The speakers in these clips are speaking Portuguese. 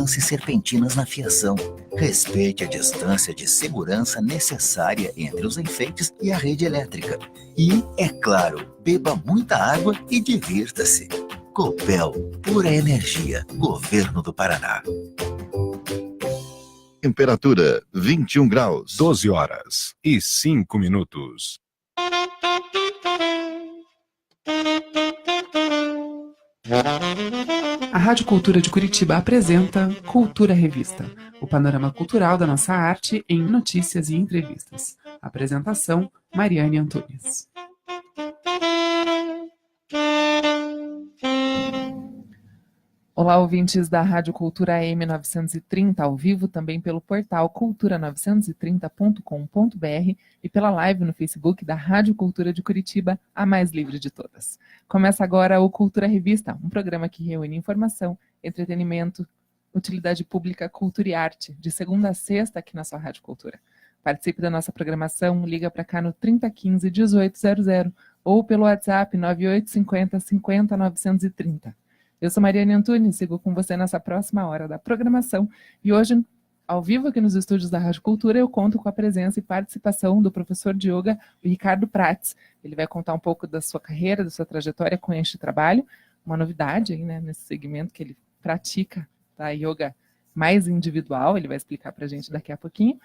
mudanças serpentinas na fiação. Respeite a distância de segurança necessária entre os enfeites e a rede elétrica. E, é claro, beba muita água e divirta-se. Copel, pura energia, Governo do Paraná. Temperatura 21 graus. 12 horas e 5 minutos. A Rádio Cultura de Curitiba apresenta Cultura Revista, o panorama cultural da nossa arte em notícias e entrevistas. Apresentação, Mariane Antunes. Olá, ouvintes da Rádio Cultura AM 930, ao vivo também pelo portal cultura930.com.br e pela live no Facebook da Rádio Cultura de Curitiba, a mais livre de todas. Começa agora o Cultura Revista, um programa que reúne informação, entretenimento, utilidade pública, cultura e arte, de segunda a sexta aqui na sua Rádio Cultura. Participe da nossa programação, liga para cá no 3015-1800 ou pelo WhatsApp 9850-50-930. Eu sou Mariane Antunes, sigo com você nessa próxima hora da programação e hoje, ao vivo aqui nos estúdios da Rádio Cultura, eu conto com a presença e participação do professor de yoga, o Ricardo Prats. Ele vai contar um pouco da sua carreira, da sua trajetória com este trabalho, uma novidade aí, né, nesse segmento que ele pratica, tá, yoga mais individual, ele vai explicar para a gente daqui a pouquinho.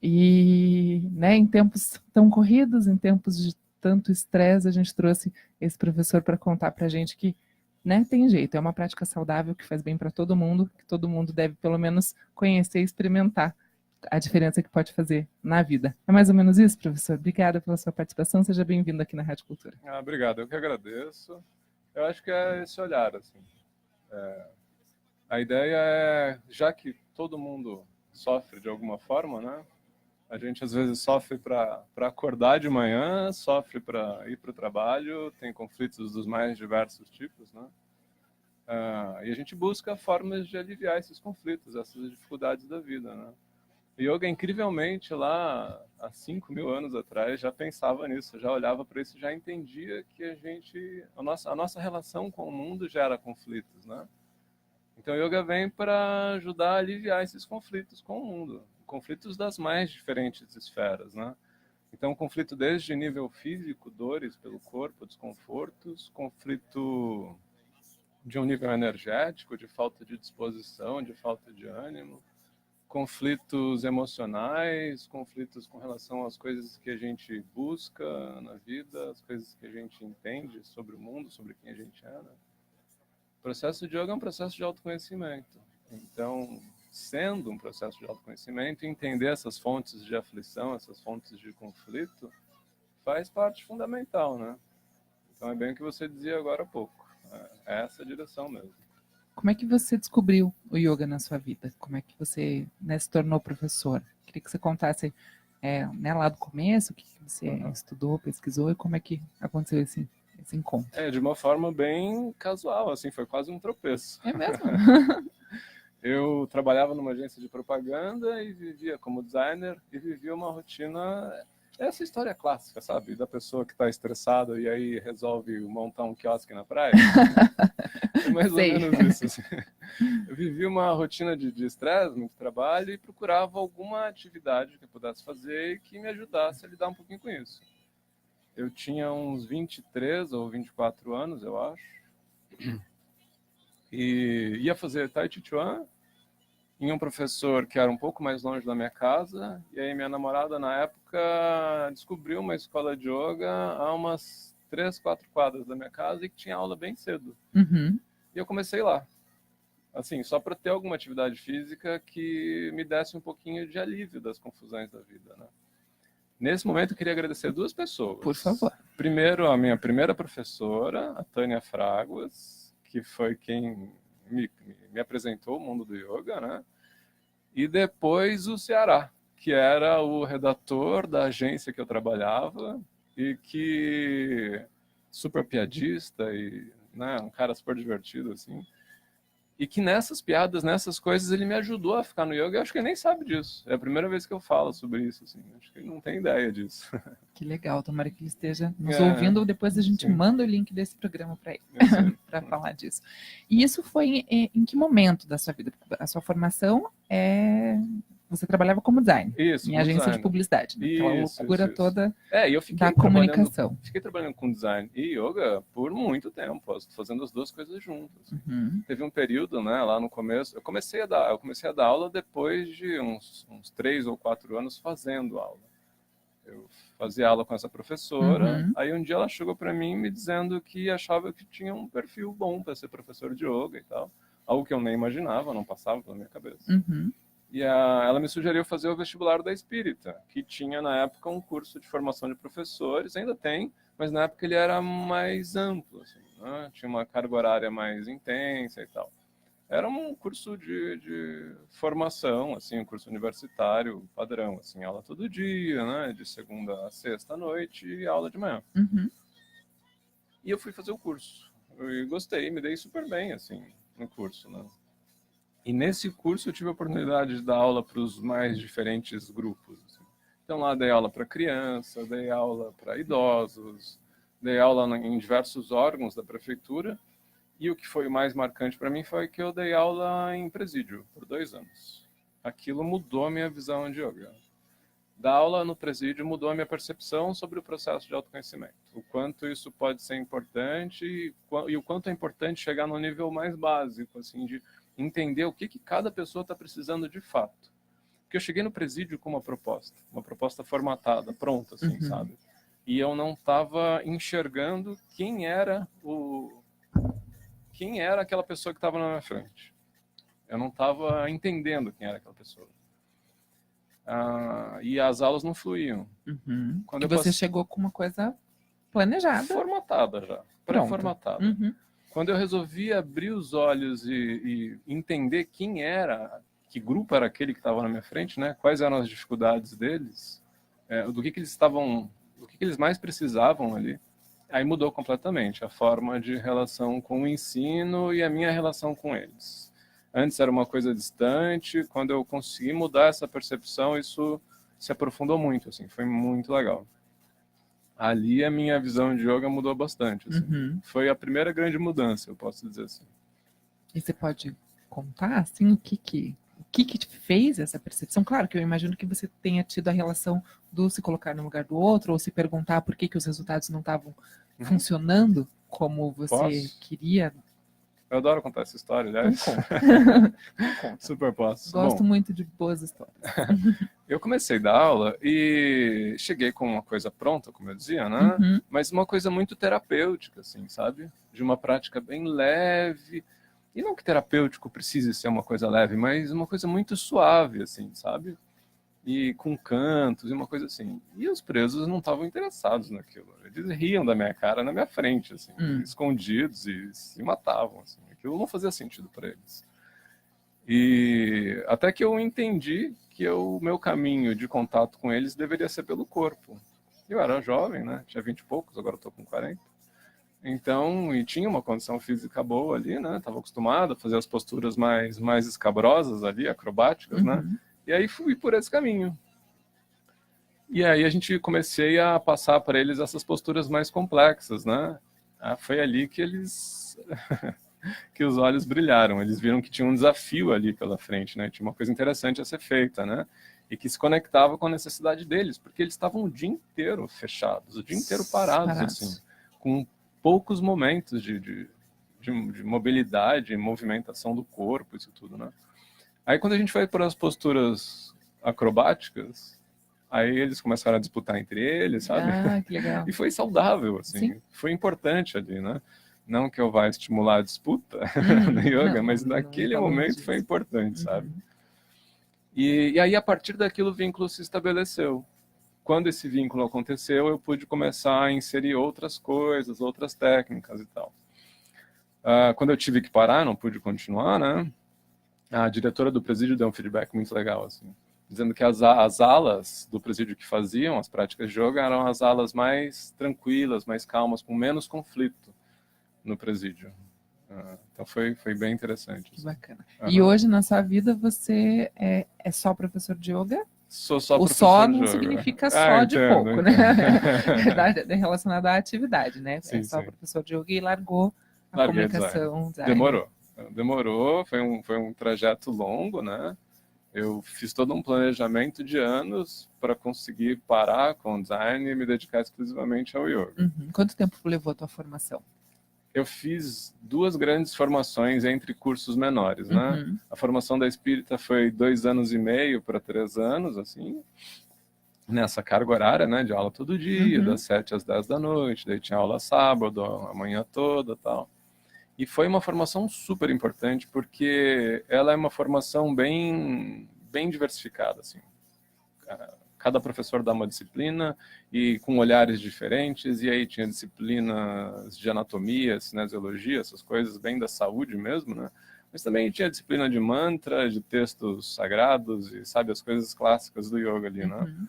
E, né, em tempos tão corridos, em tempos de tanto estresse, a gente trouxe esse professor para contar para a gente que, né, tem jeito, é uma prática saudável que faz bem para todo mundo, que todo mundo deve pelo menos conhecer e experimentar a diferença que pode fazer na vida. É mais ou menos isso, professor? Obrigada pela sua participação, seja bem-vindo aqui na Rádio Cultura. Obrigado, eu que agradeço. Eu acho que é esse olhar, assim. A ideia é, já que todo mundo sofre de alguma forma, né? A gente às vezes sofre para acordar de manhã, sofre para ir para o trabalho, tem conflitos dos mais diversos tipos, né? E a gente busca formas de aliviar esses conflitos, essas dificuldades da vida, né? O yoga, incrivelmente, lá há 5.000 anos atrás, já pensava nisso, já olhava para isso, já entendia que a nossa relação com o mundo gera conflitos, né? Então o yoga vem para ajudar a aliviar esses conflitos com o mundo. Conflitos das mais diferentes esferas, né? Então, conflito desde nível físico, dores pelo corpo, desconfortos, conflito de um nível energético, de falta de disposição, de falta de ânimo, conflitos emocionais, conflitos com relação às coisas que a gente busca na vida, as coisas que a gente entende sobre o mundo, sobre quem a gente é, né? O processo de yoga é um processo de autoconhecimento. Então, sendo um processo de autoconhecimento, entender essas fontes de aflição, essas fontes de conflito, faz parte fundamental, né? Então é bem o que você dizia agora há pouco. É essa a direção mesmo. Como é que você descobriu o yoga na sua vida? Como é que você, né, se tornou professor? Queria que você contasse, né, lá do começo, o que você estudou, pesquisou e como é que aconteceu esse encontro. De uma forma bem casual, assim, foi quase um tropeço. É mesmo? Eu trabalhava numa agência de propaganda e vivia como designer e vivia uma rotina, essa história clássica, sabe? Da pessoa que está estressada e aí resolve montar um quiosque na praia. É mais ou menos isso. Assim. Eu vivia uma rotina de estresse, muito trabalho e procurava alguma atividade que eu pudesse fazer e que me ajudasse a lidar um pouquinho com isso. Eu tinha uns 23 ou 24 anos, eu acho. E ia fazer Tai Chi Chuan em um professor que era um pouco mais longe da minha casa, e aí minha namorada, na época, descobriu uma escola de yoga a umas 3, 4 quadras da minha casa e que tinha aula bem cedo. Uhum. E eu comecei lá, assim, só para ter alguma atividade física que me desse um pouquinho de alívio das confusões da vida, né? Nesse momento, eu queria agradecer 2 pessoas. Por favor. Primeiro, a minha primeira professora, a Tânia Fraguas, que foi quem me apresentou o mundo do yoga, né? E depois o Ceará, que era o redator da agência que eu trabalhava e que super piadista e, né, um cara super divertido assim. E que nessas piadas, nessas coisas, ele me ajudou a ficar no yoga. Eu acho que ele nem sabe disso. É a primeira vez que eu falo sobre isso, assim. Acho que ele não tem ideia disso. Que legal, tomara que ele esteja nos É, ouvindo. Depois a gente sim. manda o link desse programa para ele, Sim. para falar disso. E isso foi em que momento da sua vida? A sua formação é... Você trabalhava como designer, Isso, em como agência de designer. publicidade, né? Aquela Isso, loucura isso. toda E eu fiquei da comunicação. Fiquei trabalhando com design e yoga por muito tempo, fazendo as duas coisas juntas. Uhum. Teve um período, né, lá no começo, eu comecei a dar aula depois de uns 3 ou 4 anos fazendo aula. Eu fazia aula com essa professora, Uhum. aí um dia ela chegou para mim me dizendo que achava que tinha um perfil bom para ser professor de yoga e tal, algo que eu nem imaginava, não passava pela minha cabeça. Uhum. E ela me sugeriu fazer o vestibular da Espírita, que tinha na época um curso de formação de professores, ainda tem, mas na época ele era mais amplo, assim, né? Tinha uma carga horária mais intensa e tal. Era um curso de formação, assim, um curso universitário padrão, assim, aula todo dia, né? De segunda a sexta à noite e aula de manhã. Uhum. E eu fui fazer o curso. Eu gostei, me dei super bem, assim, no curso, né? E nesse curso eu tive a oportunidade de dar aula para os mais diferentes grupos. Assim. Então lá dei aula para criança, dei aula para idosos, dei aula em diversos órgãos da prefeitura. E o que foi o mais marcante para mim foi que eu dei aula em presídio por 2 anos. Aquilo mudou a minha visão de yoga. Dar aula no presídio mudou a minha percepção sobre o processo de autoconhecimento. O quanto isso pode ser importante e o quanto é importante chegar no nível mais básico, assim, de entender o que cada pessoa está precisando de fato. Porque eu cheguei no presídio com uma proposta formatada, pronta, assim, sabe? E eu não estava enxergando quem era aquela pessoa que estava na minha frente. Eu não estava entendendo quem era aquela pessoa. E as aulas não fluíam. Uhum. Quando E você chegou com uma coisa planejada. Formatada já, pré-formatada. Uhum. Quando eu resolvi abrir os olhos e entender quem era, que grupo era aquele que estava na minha frente, né? Quais eram as dificuldades deles, do que eles estavam, do que eles mais precisavam ali, aí mudou completamente a forma de relação com o ensino e a minha relação com eles. Antes era uma coisa distante, quando eu consegui mudar essa percepção, isso se aprofundou muito, assim, foi muito legal. Ali a minha visão de yoga mudou bastante. Assim. Uhum. Foi a primeira grande mudança, eu posso dizer assim. E você pode contar, assim, o que te fez essa percepção? Claro que eu imagino que você tenha tido a relação do se colocar no lugar do outro, ou se perguntar por que os resultados não estavam funcionando como você queria. Eu adoro contar essa história, aliás. Conta. Super posso. Gosto muito de boas histórias. Eu comecei a dar aula e cheguei com uma coisa pronta, como eu dizia, né? Uhum. Mas uma coisa muito terapêutica, assim, sabe? De uma prática bem leve. E não que terapêutico precise ser uma coisa leve, mas uma coisa muito suave, assim, sabe? E com cantos e uma coisa assim. E os presos não estavam interessados naquilo. Eles riam da minha cara na minha frente, assim, escondidos e se matavam, assim. Aquilo não fazia sentido para eles. E até que eu entendi que o meu caminho de contato com eles deveria ser pelo corpo. Eu era jovem, né? Tinha 20 e poucos, agora estou com 40. Então, e tinha uma condição física boa ali, né? Estava acostumado a fazer as posturas mais escabrosas ali, acrobáticas, né? E aí fui por esse caminho. E aí a gente comecei a passar para eles essas posturas mais complexas, né? Foi ali que eles... que os olhos brilharam. Eles viram que tinha um desafio ali pela frente, né? Tinha uma coisa interessante a ser feita, né? E que se conectava com a necessidade deles, porque eles estavam o dia inteiro fechados, o dia inteiro parados. Assim, com poucos momentos de mobilidade, movimentação do corpo, isso tudo, né? Aí quando a gente foi para as posturas acrobáticas, aí eles começaram a disputar entre eles, sabe? Que legal. E foi saudável, assim. Sim. Foi importante ali, né? Não que eu vá estimular a disputa no yoga, mas naquele momento foi importante, sabe? E aí, a partir daquilo, o vínculo se estabeleceu. Quando esse vínculo aconteceu, eu pude começar a inserir outras coisas, outras técnicas e tal. Quando eu tive que parar, não pude continuar, né? A diretora do presídio deu um feedback muito legal, assim, dizendo que as alas do presídio que faziam as práticas de yoga eram as alas mais tranquilas, mais calmas, com menos conflito no presídio. Então foi bem interessante. Que bacana. E hoje, na sua vida, você é só professor de yoga? Sou só O professor só de não yoga. significa só de entendo, pouco, né? É relacionado à atividade, né? Sim, é só sim. professor de yoga e largou a Larguei comunicação. Design. Demorou, foi um trajeto longo, né? Eu fiz todo um planejamento de anos para conseguir parar com o design e me dedicar exclusivamente ao yoga. Uhum. Quanto tempo levou a tua formação? Eu fiz 2 grandes formações entre cursos menores, né? Uhum. A formação da Espírita foi 2 anos e meio para 3 anos, assim, nessa carga horária, né? De aula todo dia, das 7 às 10 da noite, daí tinha aula sábado, a manhã toda, tal. E foi uma formação super importante, porque ela é uma formação bem diversificada, assim. Cada professor dá uma disciplina e com olhares diferentes, e aí tinha disciplinas de anatomia, cinesiologia, essas coisas bem da saúde mesmo, né? Mas também tinha disciplina de mantra, de textos sagrados e, sabe, as coisas clássicas do yoga ali, né? Uhum.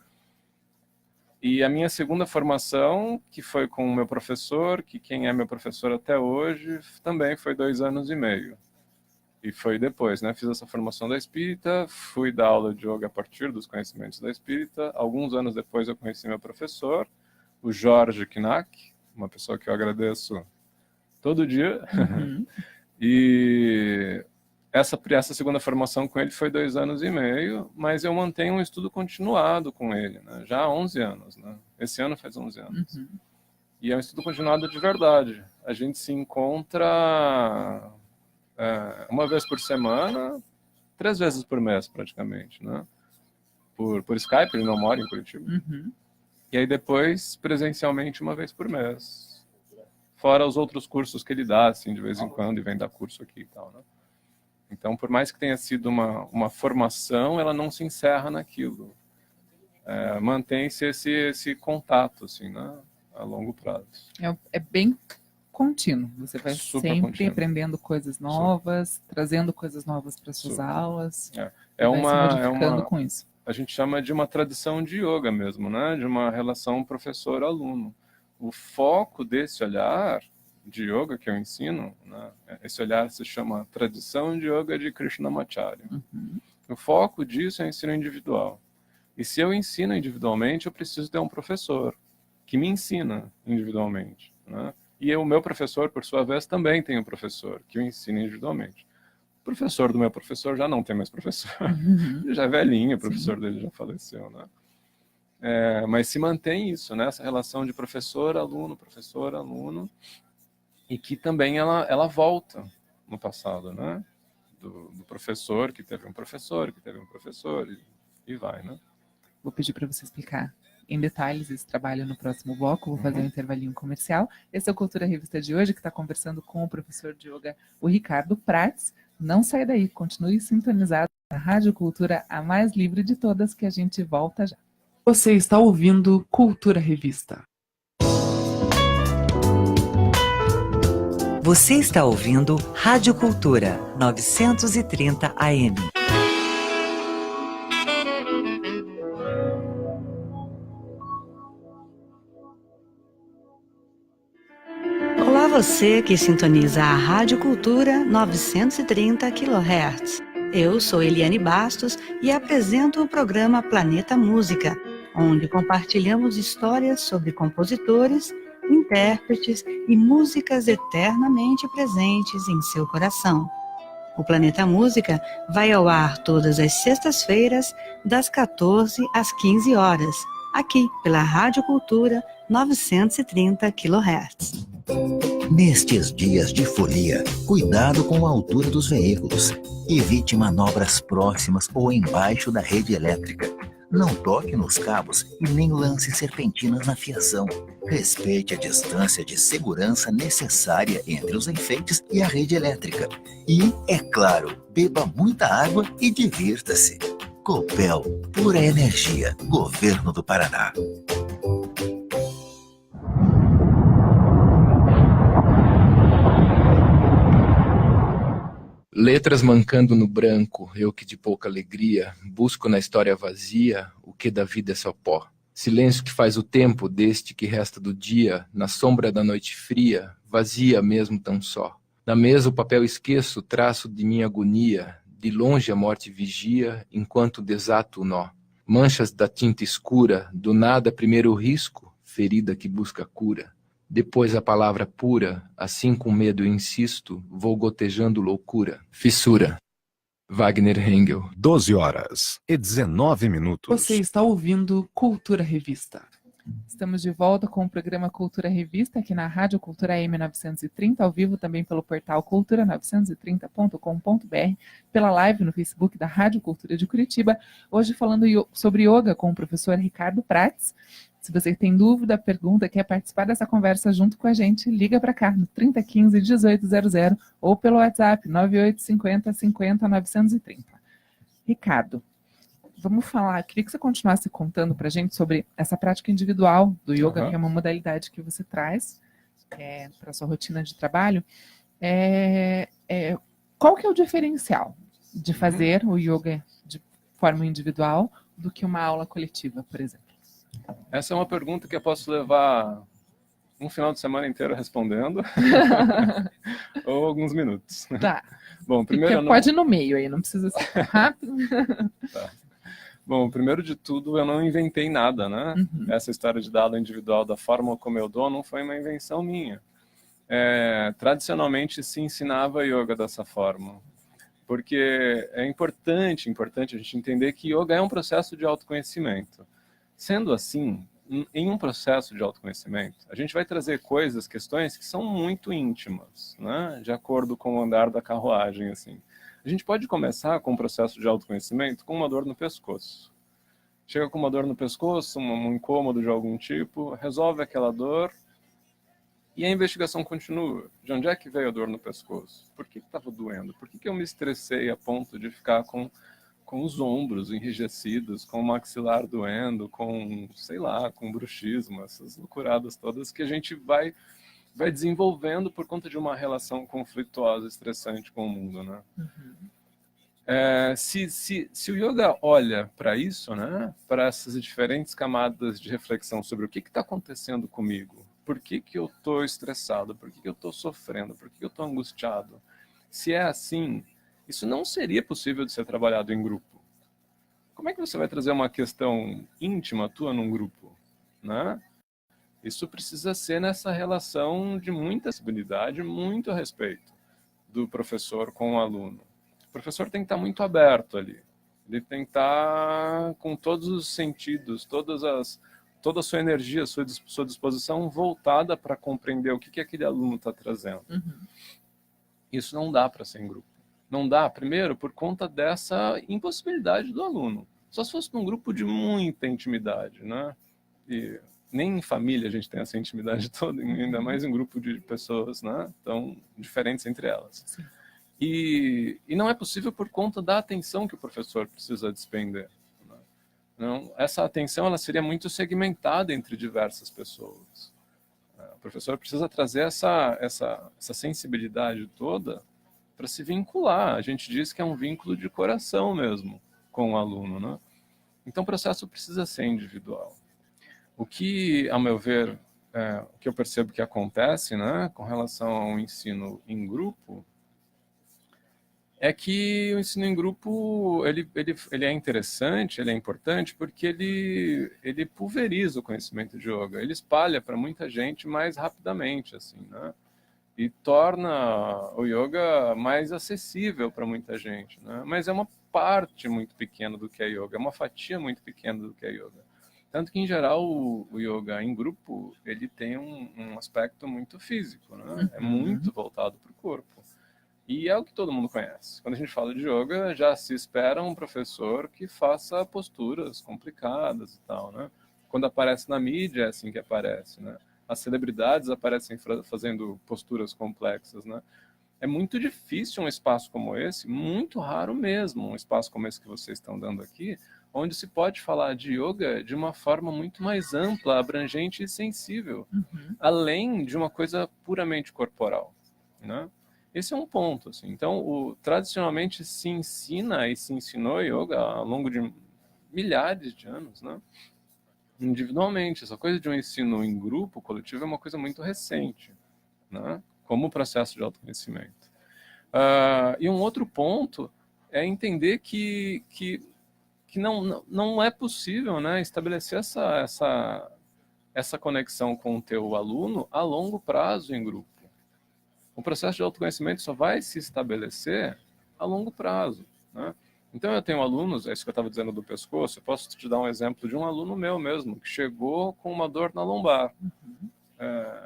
E a minha segunda formação, que foi com o meu professor, que quem é meu professor até hoje, também foi 2 anos e meio. E foi depois, né? Fiz essa formação da Espírita, fui dar aula de yoga a partir dos conhecimentos da Espírita. Alguns anos depois eu conheci meu professor, o Jorge Knack, uma pessoa que eu agradeço todo dia. Uhum. E essa segunda formação com ele foi 2 anos e meio, mas eu mantenho um estudo continuado com ele, né? Já há 11 anos, né? Esse ano faz 11 anos. Uhum. E é um estudo continuado de verdade. A gente se encontra uma vez por semana, 3 vezes por mês, praticamente, né? Por Skype, ele não mora em Curitiba. Uhum. E aí depois, presencialmente, uma vez por mês. Fora os outros cursos que ele dá, assim, de vez em quando, e vem dar curso aqui e tal, né? Então, por mais que tenha sido uma formação, ela não se encerra naquilo. Mantém-se esse contato, assim, né? A longo prazo. É bem contínuo. Você vai Super sempre contínuo. aprendendo coisas novas, trazendo coisas novas para suas aulas. Vai se modificando com isso. A gente chama de uma tradição de yoga mesmo, né? De uma relação professor-aluno. O foco desse olhar de yoga que eu ensino, né? Esse olhar se chama tradição de yoga de Krishnamacharya. Uhum. O foco disso é o ensino individual. E se eu ensino individualmente, eu preciso ter um professor que me ensina individualmente, né? E o meu professor, por sua vez, também tem um professor que o ensina individualmente. O professor do meu professor já não tem mais professor. Uhum. Ele já é velhinho, o professor dele já faleceu, né? Mas se mantém isso, né? Essa relação de professor-aluno, e que também ela volta no passado, né? Do professor, que teve um professor, e vai, né? Vou pedir para você explicar em detalhes esse trabalho no próximo bloco. Vou fazer um intervalinho comercial. Esse é o Cultura Revista de hoje, que está conversando com o professor de yoga, o Ricardo Prates. Não sai daí, continue sintonizado na Rádio Cultura, a mais livre de todas, que a gente volta já. Você está ouvindo Cultura Revista. Você está ouvindo Rádio Cultura 930 AM. Olá, você que sintoniza a Rádio Cultura 930 kHz. Eu sou Eliane Bastos e apresento o programa Planeta Música, onde compartilhamos histórias sobre compositores, intérpretes e músicas eternamente presentes em seu coração. O Planeta Música vai ao ar todas as sextas-feiras, das 14 às 15 horas, aqui pela Rádio Cultura 930 kHz. Nestes dias de folia, cuidado com a altura dos veículos. Evite manobras próximas ou embaixo da rede elétrica. Não toque nos cabos e nem lance serpentinas na fiação. Respeite a distância de segurança necessária entre os enfeites e a rede elétrica. E, é claro, beba muita água e divirta-se. Copel, pura energia, Governo do Paraná. Letras mancando no branco, eu que de pouca alegria, busco na história vazia o que da vida é só pó. Silêncio que faz o tempo deste que resta do dia, na sombra da noite fria, vazia mesmo tão só. Na mesa o papel esqueço, traço de minha agonia, de longe a morte vigia, enquanto desato o nó. Manchas da tinta escura, do nada primeiro o risco, ferida que busca cura. Depois a palavra pura, assim com medo eu insisto, vou gotejando loucura. Fissura. Wagner Hengel. 12h19. Você está ouvindo Cultura Revista. Estamos de volta com o programa Cultura Revista, aqui na Rádio Cultura AM930, ao vivo também pelo portal cultura930.com.br, pela live no Facebook da Rádio Cultura de Curitiba, hoje falando sobre yoga com o professor Ricardo Prates. Se você tem dúvida, pergunta, quer participar dessa conversa junto com a gente, liga para cá no 3015-1800 ou pelo WhatsApp 9850-50-930. Ricardo, vamos falar, queria que você continuasse contando para a gente sobre essa prática individual do yoga, que é uma modalidade que você traz para a sua rotina de trabalho. Qual que é o diferencial de fazer o yoga de forma individual do que uma aula coletiva, por exemplo? Essa é uma pergunta que eu posso levar um final de semana inteiro respondendo, ou alguns minutos. Tá. Bom, primeiro pode ir no meio aí, não precisa ser tão rápido. Tá. Bom, primeiro de tudo, eu não inventei nada, né? Essa história de dar aula individual da forma como eu dou não foi uma invenção minha. Tradicionalmente se ensinava yoga dessa forma, porque é importante a gente entender que yoga é um processo de autoconhecimento. Sendo assim, em um processo de autoconhecimento, a gente vai trazer questões que são muito íntimas, né? De acordo com o andar da carruagem, assim. A gente pode começar com um processo de autoconhecimento com uma dor no pescoço. Chega com uma dor no pescoço, um incômodo de algum tipo, resolve aquela dor e a investigação continua. De onde é que veio a dor no pescoço? Por que estava doendo? Por que eu me estressei a ponto de ficar com os ombros enrijecidos, com o maxilar doendo, com bruxismo, essas loucuradas todas que a gente vai desenvolvendo por conta de uma relação conflituosa, estressante com o mundo, né? Se o yoga olha para isso, né, para essas diferentes camadas de reflexão sobre o que está acontecendo comigo, por que eu estou estressado, por que eu estou sofrendo, por que eu estou angustiado, se é assim, isso não seria possível de ser trabalhado em grupo. Como é que você vai trazer uma questão íntima tua num grupo, né? Isso precisa ser nessa relação de muita sensibilidade, muito respeito do professor com o aluno. O professor tem que estar muito aberto ali. Ele tem que estar com todos os sentidos, toda a sua energia, sua disposição voltada para compreender o que aquele aluno está trazendo. Isso não dá para ser em grupo. Não dá, primeiro, por conta dessa impossibilidade do aluno. Só se fosse num grupo de muita intimidade, né? E nem em família a gente tem essa intimidade toda, ainda mais em grupo de pessoas, né? Tão diferentes entre elas. Sim. E não é possível por conta da atenção que o professor precisa despender. Né? Não, essa atenção ela seria muito segmentada entre diversas pessoas. O professor precisa trazer essa sensibilidade toda para se vincular. A gente diz que é um vínculo de coração mesmo com o aluno, né? Então o processo precisa ser individual. O que, a meu ver, o que eu percebo que acontece, né, com relação ao ensino em grupo, é que o ensino em grupo ele é interessante, ele é importante, porque ele pulveriza o conhecimento de yoga, ele espalha para muita gente mais rapidamente, assim, né? E torna o yoga mais acessível para muita gente, né? Mas é uma parte muito pequena do que é yoga, é uma fatia muito pequena do que é yoga. Tanto que, em geral, o yoga em grupo, ele tem um aspecto muito físico, né? É muito voltado para o corpo. E é o que todo mundo conhece. Quando a gente fala de yoga, já se espera um professor que faça posturas complicadas e tal, né? Quando aparece na mídia, é assim que aparece, né? As celebridades aparecem fazendo posturas complexas, né? É muito difícil um espaço como esse, muito raro mesmo, um espaço como esse que vocês estão dando aqui, onde se pode falar de yoga de uma forma muito mais ampla, abrangente e sensível, além de uma coisa puramente corporal, né? Esse é um ponto, assim. Então, tradicionalmente se ensina e se ensinou yoga ao longo de milhares de anos, né? Individualmente. Essa coisa de um ensino em grupo, coletivo, é uma coisa muito recente, né? Como o processo de autoconhecimento. E um outro ponto é entender que não é possível, né, estabelecer essa conexão com o teu aluno a longo prazo em grupo. O processo de autoconhecimento só vai se estabelecer a longo prazo, né? Então eu tenho alunos, é isso que eu estava dizendo do pescoço, eu posso te dar um exemplo de um aluno meu mesmo, que chegou com uma dor na lombar.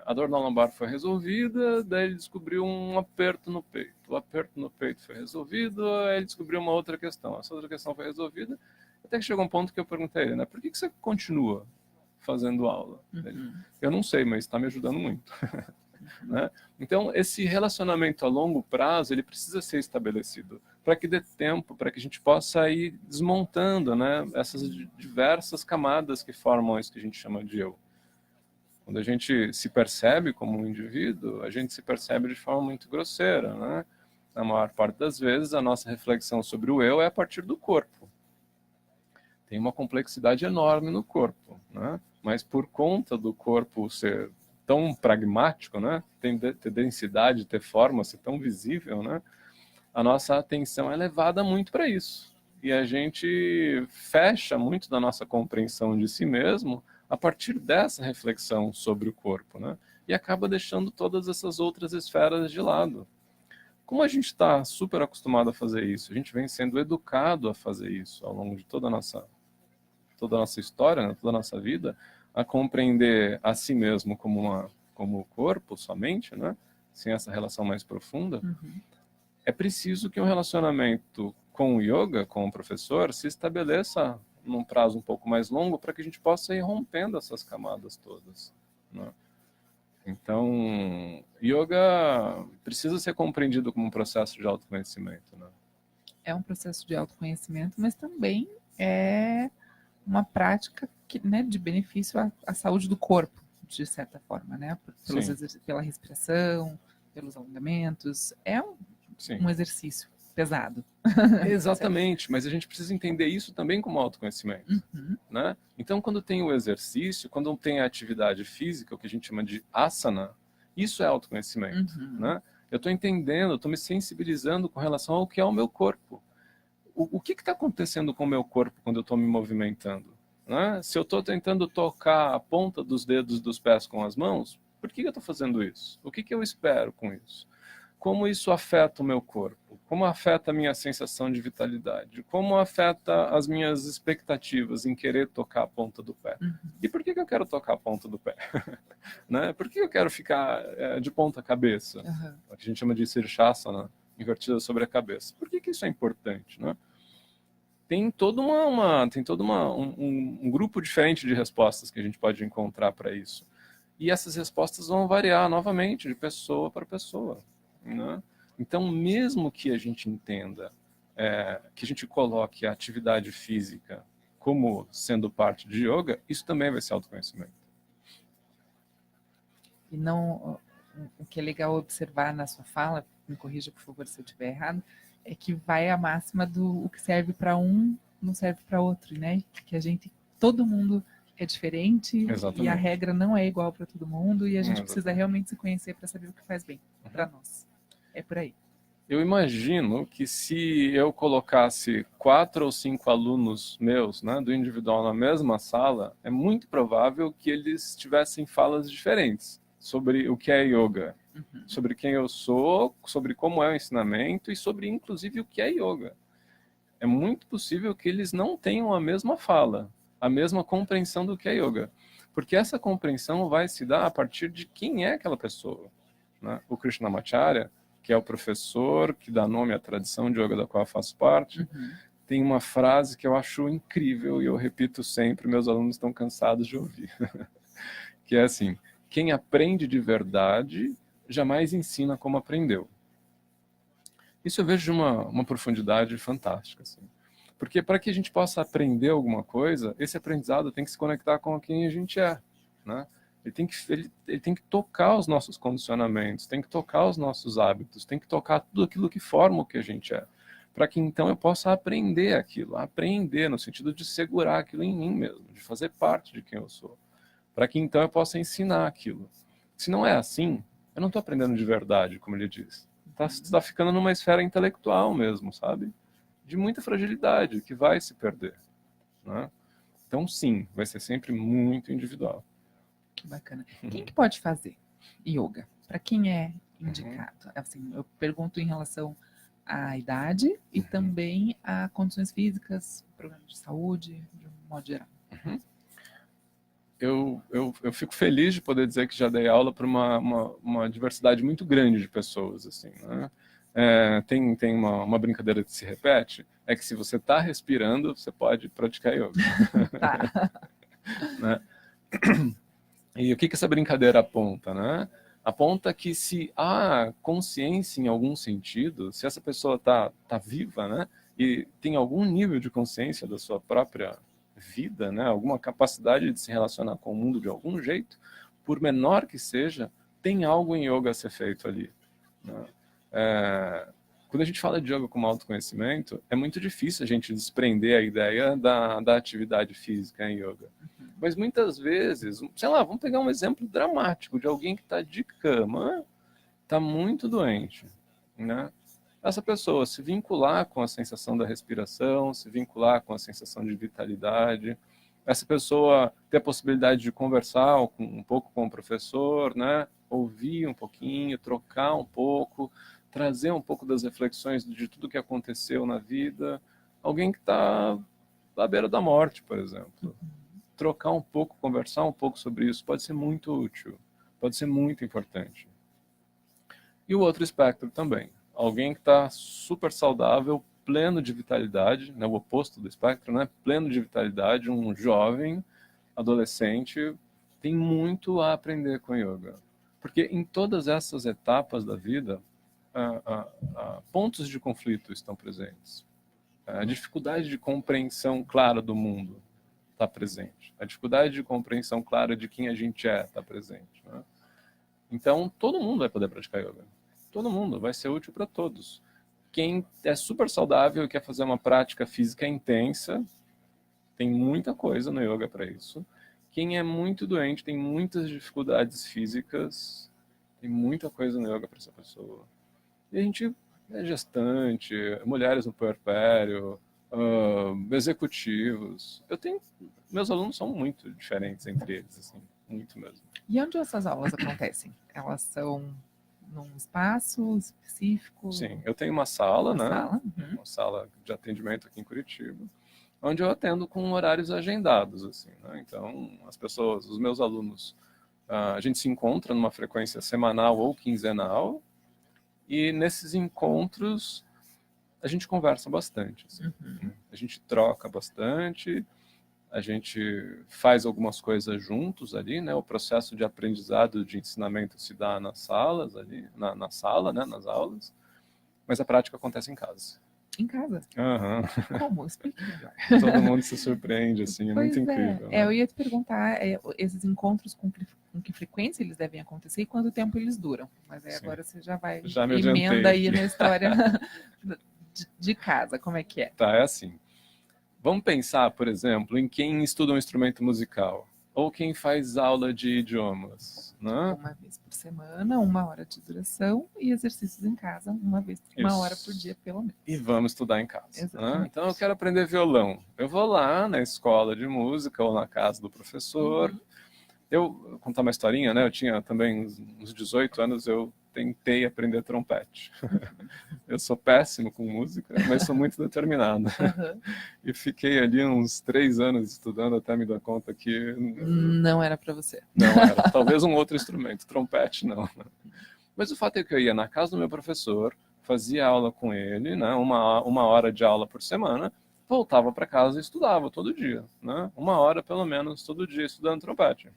A dor na lombar foi resolvida, daí ele descobriu um aperto no peito. O aperto no peito foi resolvido, aí ele descobriu uma outra questão. Essa outra questão foi resolvida, até que chegou um ponto que eu perguntei a ele, né, por que você continua fazendo aula? Ele, eu não sei, mas está me ajudando muito. Né? Então, esse relacionamento a longo prazo, ele precisa ser estabelecido para que dê tempo, para que a gente possa ir desmontando, né, essas diversas camadas que formam isso que a gente chama de eu. Quando a gente se percebe como um indivíduo, a gente se percebe de forma muito grosseira, né? Na maior parte das vezes, a nossa reflexão sobre o eu é a partir do corpo. Tem uma complexidade enorme no corpo, né? Mas por conta do corpo ser tão pragmático, né? Ter densidade, ter forma, ser tão visível, né? A nossa atenção é levada muito para isso. E a gente fecha muito da nossa compreensão de si mesmo a partir dessa reflexão sobre o corpo, né? E acaba deixando todas essas outras esferas de lado. Como a gente está super acostumado a fazer isso, a gente vem sendo educado a fazer isso ao longo de toda a nossa história, né? Toda a nossa vida, a compreender a si mesmo como o corpo somente, né? Sem essa relação mais profunda. É preciso que um relacionamento com o yoga, com o professor, se estabeleça num prazo um pouco mais longo para que a gente possa ir rompendo essas camadas todas, né? Então, yoga precisa ser compreendido como um processo de autoconhecimento, né? É um processo de autoconhecimento, mas também é uma prática que, né, de benefício à saúde do corpo, de certa forma, né? Pela respiração, pelos alongamentos. É um exercício pesado. Exatamente, mas a gente precisa entender isso também como autoconhecimento, né? Então, quando tem o exercício, quando tem a atividade física, o que a gente chama de asana, isso é autoconhecimento, né? Eu estou entendendo, estou me sensibilizando com relação ao que é o meu corpo. O que está acontecendo com o meu corpo quando eu estou me movimentando, né? Se eu estou tentando tocar a ponta dos dedos dos pés com as mãos, por que eu estou fazendo isso? O que eu espero com isso? Como isso afeta o meu corpo? Como afeta a minha sensação de vitalidade? Como afeta as minhas expectativas em querer tocar a ponta do pé? E por que eu quero tocar a ponta do pé? Né? Por que eu quero ficar de ponta cabeça? O que a gente chama de Sirsasana, invertida sobre a cabeça. Por que isso é importante, né? Tem todo um grupo diferente de respostas que a gente pode encontrar para isso. E essas respostas vão variar novamente de pessoa para pessoa, né? Então, mesmo que a gente entenda, que a gente coloque a atividade física como sendo parte de yoga, isso também vai ser autoconhecimento. E não, o que é legal observar na sua fala, me corrija por favor se eu estiver errado, é que vai a máxima do o que serve para um não serve para outro, né? Que todo mundo é diferente. Exatamente. E a regra não é igual para todo mundo e a gente precisa realmente se conhecer para saber o que faz bem para nós. É por aí. Eu imagino que se eu colocasse 4 ou 5 alunos meus, né, do individual na mesma sala, é muito provável que eles tivessem falas diferentes sobre o que é yoga, sobre quem eu sou, sobre como é o ensinamento e sobre, inclusive, o que é yoga. É muito possível que eles não tenham a mesma fala, a mesma compreensão do que é yoga, porque essa compreensão vai se dar a partir de quem é aquela pessoa, né? O Krishnamacharya, que é o professor que dá nome à tradição de yoga da qual eu faço parte, tem uma frase que eu acho incrível e eu repito sempre, meus alunos estão cansados de ouvir, que é assim: quem aprende de verdade jamais ensina como aprendeu. Isso eu vejo de uma profundidade fantástica, assim. Porque para que a gente possa aprender alguma coisa, esse aprendizado tem que se conectar com quem a gente é, né? Ele tem que tocar os nossos condicionamentos, tem que tocar os nossos hábitos, tem que tocar tudo aquilo que forma o que a gente é, para que então eu possa aprender aquilo, aprender no sentido de segurar aquilo em mim mesmo, de fazer parte de quem eu sou, para que então eu possa ensinar aquilo. Se não é assim, eu não estou aprendendo de verdade, como ele diz. tá ficando numa esfera intelectual mesmo, sabe? De muita fragilidade, que vai se perder, né? Então, sim, vai ser sempre muito individual. Que bacana. Quem que pode fazer yoga? Para quem é indicado? Assim, eu pergunto em relação à idade e também a condições físicas, problemas de saúde, de um modo geral. Eu fico feliz de poder dizer que já dei aula para uma diversidade muito grande de pessoas, assim, né? Tem uma brincadeira que se repete, é que se você está respirando, você pode praticar yoga. Tá. Né? E o que essa brincadeira aponta, né? Aponta que se há consciência em algum sentido, se essa pessoa tá viva, né? E tem algum nível de consciência da sua própria vida, né? Alguma capacidade de se relacionar com o mundo de algum jeito, por menor que seja, tem algo em yoga a ser feito ali, né? Quando a gente fala de yoga como autoconhecimento, é muito difícil a gente desprender a ideia da atividade física em yoga. Mas muitas vezes, sei lá, vamos pegar um exemplo dramático de alguém que está de cama, está muito doente, né? Essa pessoa se vincular com a sensação da respiração, se vincular com a sensação de vitalidade, essa pessoa ter a possibilidade de conversar um pouco com o professor, né? Ouvir um pouquinho, trocar um pouco, trazer um pouco das reflexões de tudo que aconteceu na vida. Alguém que está à beira da morte, por exemplo. Trocar um pouco, conversar um pouco sobre isso pode ser muito útil, pode ser muito importante. E o outro espectro também. Alguém que está super saudável, pleno de vitalidade, né, o oposto do espectro, né, pleno de vitalidade, um jovem, adolescente, tem muito a aprender com yoga. Porque em todas essas etapas da vida, pontos de conflito estão presentes. A dificuldade de compreensão clara do mundo está presente. A dificuldade de compreensão clara de quem a gente está presente, né? Então, todo mundo vai poder praticar yoga. Todo mundo, vai ser útil para todos. Quem é super saudável e quer fazer uma prática física intensa, tem muita coisa no yoga para isso. Quem é muito doente, tem muitas dificuldades físicas, tem muita coisa no yoga para essa pessoa. E a gente é gestante, mulheres no puerpério, executivos. Meus alunos são muito diferentes entre eles, assim, muito mesmo. E onde essas aulas acontecem? Elas são num espaço específico? Sim, eu tenho uma sala, né? Sala? Uma sala de atendimento aqui em Curitiba, onde eu atendo com horários agendados, assim, né? Então, os meus alunos, a gente se encontra numa frequência semanal ou quinzenal, e nesses encontros a gente conversa bastante, assim. A gente troca bastante, a gente faz algumas coisas juntos ali, né? O processo de aprendizado, de ensinamento se dá nas salas ali, na sala, né? Nas aulas, mas a prática acontece em casa. Em casa? Como? Explique melhor. Todo mundo se surpreende, assim, é muito incrível. Né? Eu ia te perguntar, esses encontros com que frequência eles devem acontecer e quanto tempo eles duram. Mas aí agora você já vai emenda aí na história de casa, como é que é? Tá, é assim. Vamos pensar, por exemplo, em quem estuda um instrumento musical ou quem faz aula de idiomas, né? Uma vez por semana, 1 hora de duração e exercícios em casa, uma hora por dia, pelo menos. E vamos estudar em casa. Né? Então, eu quero aprender violão. Eu vou lá na escola de música ou na casa do professor. Eu vou contar uma historinha, né? Eu tinha também uns 18 anos, eu tentei aprender trompete. Eu sou péssimo com música, mas sou muito determinado. E fiquei ali uns 3 anos estudando até me dar conta que... Não era para você. Não era. Talvez um outro instrumento. Trompete, não. Mas o fato é que eu ia na casa do meu professor, fazia aula com ele, né? Uma hora de aula por semana, voltava para casa e estudava todo dia, né? 1 hora, pelo menos, todo dia, estudando trompete.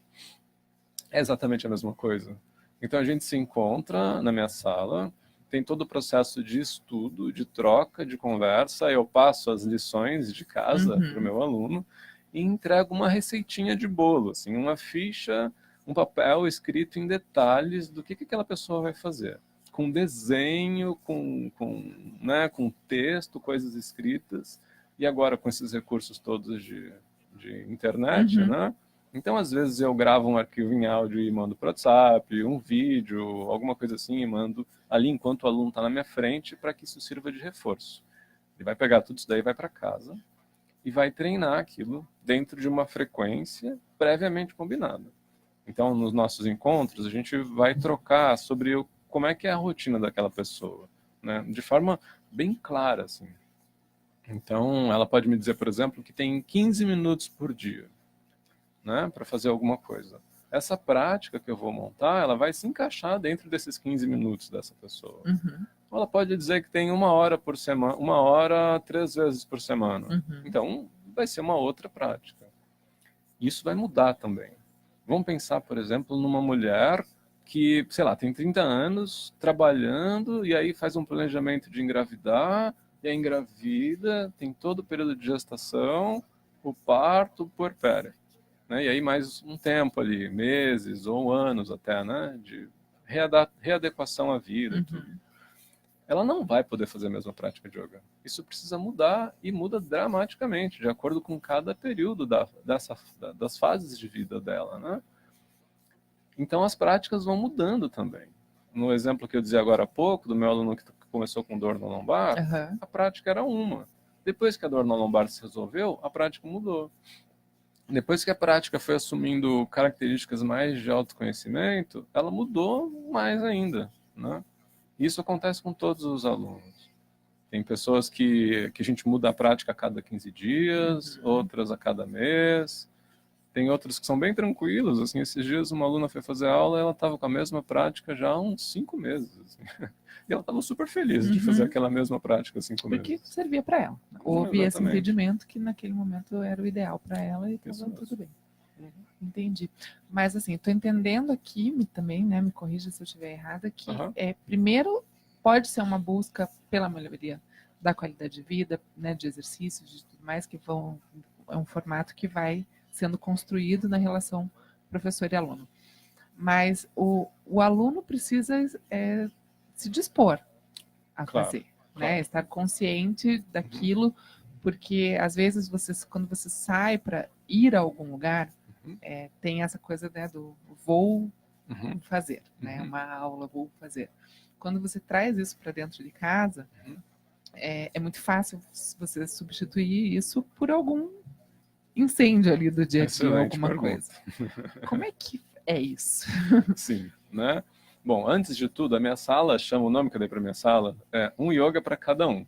É exatamente a mesma coisa. Então, a gente se encontra na minha sala, tem todo o processo de estudo, de troca, de conversa, eu passo as lições de casa para o meu aluno e entrego uma receitinha de bolo, assim, uma ficha, um papel escrito em detalhes do que aquela pessoa vai fazer. Com desenho, com texto, coisas escritas, e agora com esses recursos todos de internet, né? Então, às vezes, eu gravo um arquivo em áudio e mando para o WhatsApp, um vídeo, alguma coisa assim, e mando ali enquanto o aluno está na minha frente para que isso sirva de reforço. Ele vai pegar tudo isso daí, vai para casa e vai treinar aquilo dentro de uma frequência previamente combinada. Então, nos nossos encontros, a gente vai trocar sobre como é que é a rotina daquela pessoa, né? De forma bem clara, assim. Então, ela pode me dizer, por exemplo, que tem 15 minutos por dia, né, para fazer alguma coisa. Essa prática que eu vou montar, ela vai se encaixar dentro desses 15 minutos dessa pessoa. Uhum. Ela pode dizer que tem 1 hora por semana, 1 hora 3 vezes por semana. Uhum. Então, vai ser uma outra prática. Isso vai mudar também. Vamos pensar, por exemplo, numa mulher que, sei lá, tem 30 anos trabalhando e aí faz um planejamento de engravidar, e aí engravida, tem todo o período de gestação, o parto, o puerpério, né? E aí mais um tempo ali, meses ou anos até, né, de readequação à vida. E tudo. Ela não vai poder fazer a mesma prática de yoga. Isso precisa mudar e muda dramaticamente, de acordo com cada período das fases de vida dela, né? Então as práticas vão mudando também. No exemplo que eu dizia agora há pouco, do meu aluno que começou com dor na lombar, a prática era uma. Depois que a dor na lombar se resolveu, a prática mudou. Depois que a prática foi assumindo características mais de autoconhecimento, ela mudou mais ainda, né? Isso acontece com todos os alunos. Tem pessoas que a gente muda a prática a cada 15 dias, outras a cada mês. Tem outros que são bem tranquilos. Assim, esses dias uma aluna foi fazer aula e ela estava com a mesma prática já há uns 5 meses. Assim. E ela estava super feliz de fazer aquela mesma prática há 5 meses. Porque servia para ela. Houve esse entendimento que naquele momento era o ideal para ela e estava tudo bem. Entendi. Mas assim, estou entendendo aqui também, né? Me corrija se eu estiver errada, que primeiro pode ser uma busca pela melhoria da qualidade de vida, né? De exercícios, de tudo mais, que é um formato que vai sendo construído na relação professor e aluno. Mas o aluno precisa se dispor a fazer, né? Estar consciente daquilo, porque às vezes quando você sai para ir a algum lugar, tem essa coisa, né, do vou fazer, né? Uma aula, vou fazer. Quando você traz isso para dentro de casa, é muito fácil você substituir isso por algum incêndio ali do dia a dia, alguma coisa. Como é que é isso? Sim, né? Bom, antes de tudo, a minha sala, chama o nome que eu dei para minha sala, é um yoga para cada um.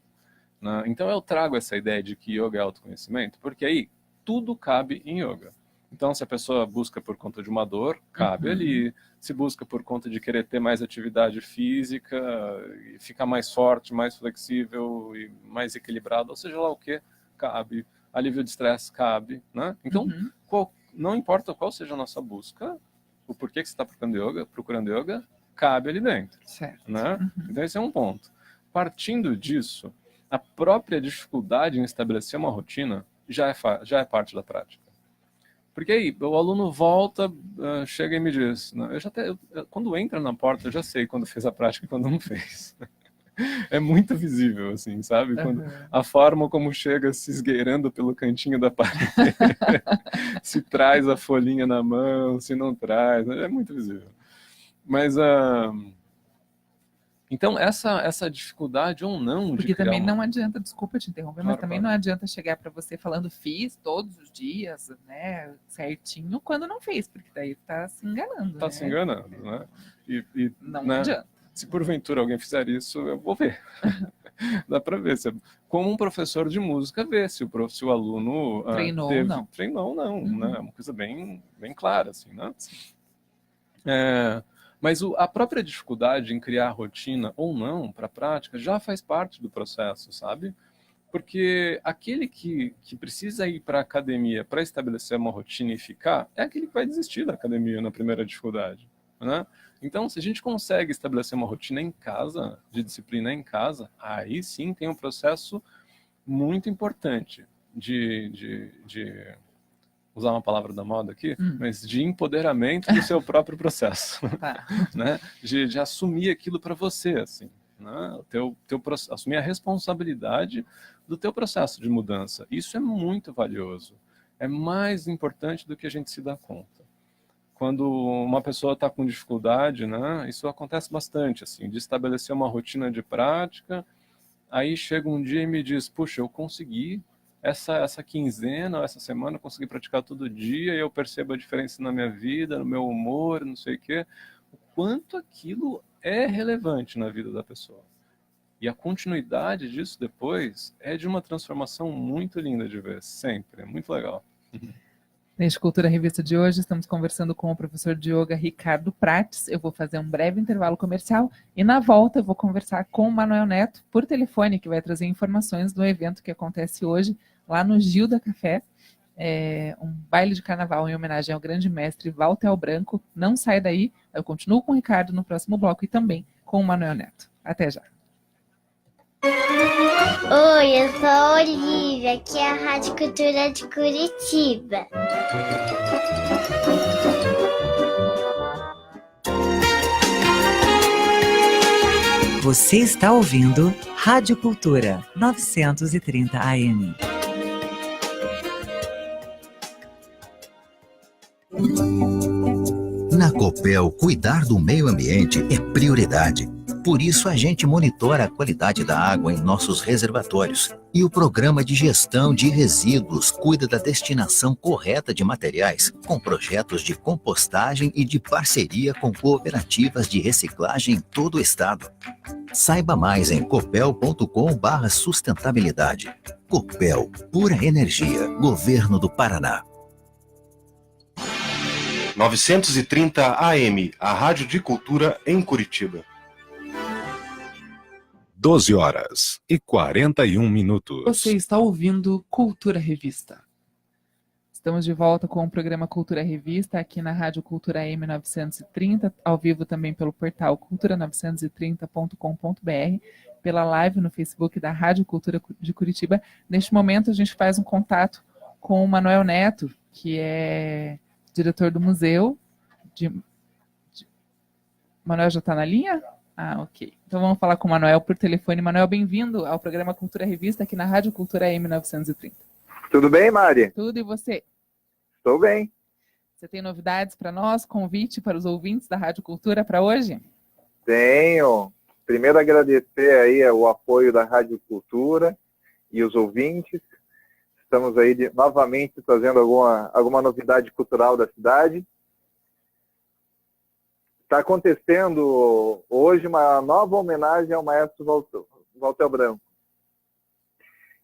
Né? Então eu trago essa ideia de que yoga é autoconhecimento, porque aí tudo cabe em yoga. Então, se a pessoa busca por conta de uma dor, cabe ali. Se busca por conta de querer ter mais atividade física, e ficar mais forte, mais flexível e mais equilibrado, ou seja lá o que, cabe. Alívio de estresse, cabe. Né? Então, não importa qual seja a nossa busca, o porquê que você está procurando yoga, cabe ali dentro. Certo. Né? Então, esse é um ponto. Partindo disso, a própria dificuldade em estabelecer uma rotina já é parte da prática. Porque aí o aluno volta, chega e me diz, né, quando entra na porta, eu já sei quando fez a prática e quando não fez. É muito visível, assim, sabe? Quando a forma como chega se esgueirando pelo cantinho da parede, se traz a folhinha na mão, se não traz, é muito visível. Mas então, essa dificuldade ou não... Porque também não adianta, desculpa te interromper, mas também não adianta chegar para você falando fiz todos os dias, né, certinho, quando não fez, porque daí está se enganando. Está se enganando, né? E não né, adianta. Se porventura alguém fizer isso, eu vou ver. Dá para ver. Como um professor de música vê se o aluno treinou ou não. Treinou ou não, né? É uma coisa bem clara, assim, né? Mas a própria dificuldade em criar rotina ou não para a prática já faz parte do processo, sabe? Porque aquele que precisa ir para a academia para estabelecer uma rotina e ficar, é aquele que vai desistir da academia na primeira dificuldade, né? Então, se a gente consegue estabelecer uma rotina em casa, de disciplina em casa, aí sim tem um processo muito importante de usar uma palavra da moda aqui, mas de empoderamento do seu próprio processo, né? De assumir aquilo para você, assim, né? Assumir a responsabilidade do teu processo de mudança. Isso é muito valioso. é mais importante do que a gente se dá conta. Quando uma pessoa está com dificuldade, né, isso acontece bastante, assim, de estabelecer uma rotina de prática, aí chega um dia e me diz, puxa, eu consegui essa quinzena, ou essa semana, eu consegui praticar todo dia, e eu percebo a diferença na minha vida, no meu humor, não sei o quê, o quanto aquilo é relevante na vida da pessoa. E a continuidade disso depois é de uma transformação muito linda de ver, sempre, é muito legal. Neste Cultura Revista de hoje, estamos conversando com o professor de yoga Ricardo Prates. Eu vou fazer um breve intervalo comercial e na volta eu vou conversar com o Manuel Neto por telefone, que vai trazer informações do evento que acontece hoje lá no Gilda Café. Um baile de carnaval em homenagem ao grande mestre Valtel Branco. Não sai daí, eu continuo com o Ricardo no próximo bloco e também com o Manuel Neto. Até já. Oi, eu sou a Olivia, aqui é a Rádio Cultura de Curitiba. Você está ouvindo Rádio Cultura 930 AM. Na Copel, cuidar do meio ambiente é prioridade. Por isso, a gente monitora a qualidade da água em nossos reservatórios. E o Programa de Gestão de Resíduos cuida da destinação correta de materiais, com projetos de compostagem e de parceria com cooperativas de reciclagem em todo o estado. Saiba mais em copel.com/sustentabilidade. Copel, pura energia, Governo do Paraná. 930 AM, a Rádio de Cultura em Curitiba. 12h41. Você está ouvindo Cultura Revista. Estamos de volta com o programa Cultura Revista, aqui na Rádio Cultura AM 930, ao vivo também pelo portal cultura930.com.br, pela live no Facebook da Rádio Cultura de Curitiba. Neste momento, a gente faz um contato com o Manuel Neto, que é diretor do museu. Manuel já está na linha? Ah, ok. Então vamos falar com o Manuel por telefone. Manuel, bem-vindo ao programa Cultura Revista, aqui na Rádio Cultura AM 930. Tudo bem, Mari? Tudo, e você? Estou bem. Você tem novidades para nós? Convite para os ouvintes da Rádio Cultura para hoje? Tenho. Primeiro agradecer aí o apoio da Rádio Cultura e os ouvintes. Estamos aí novamente trazendo alguma novidade cultural da cidade. Está acontecendo hoje uma nova homenagem ao maestro Valtel Branco.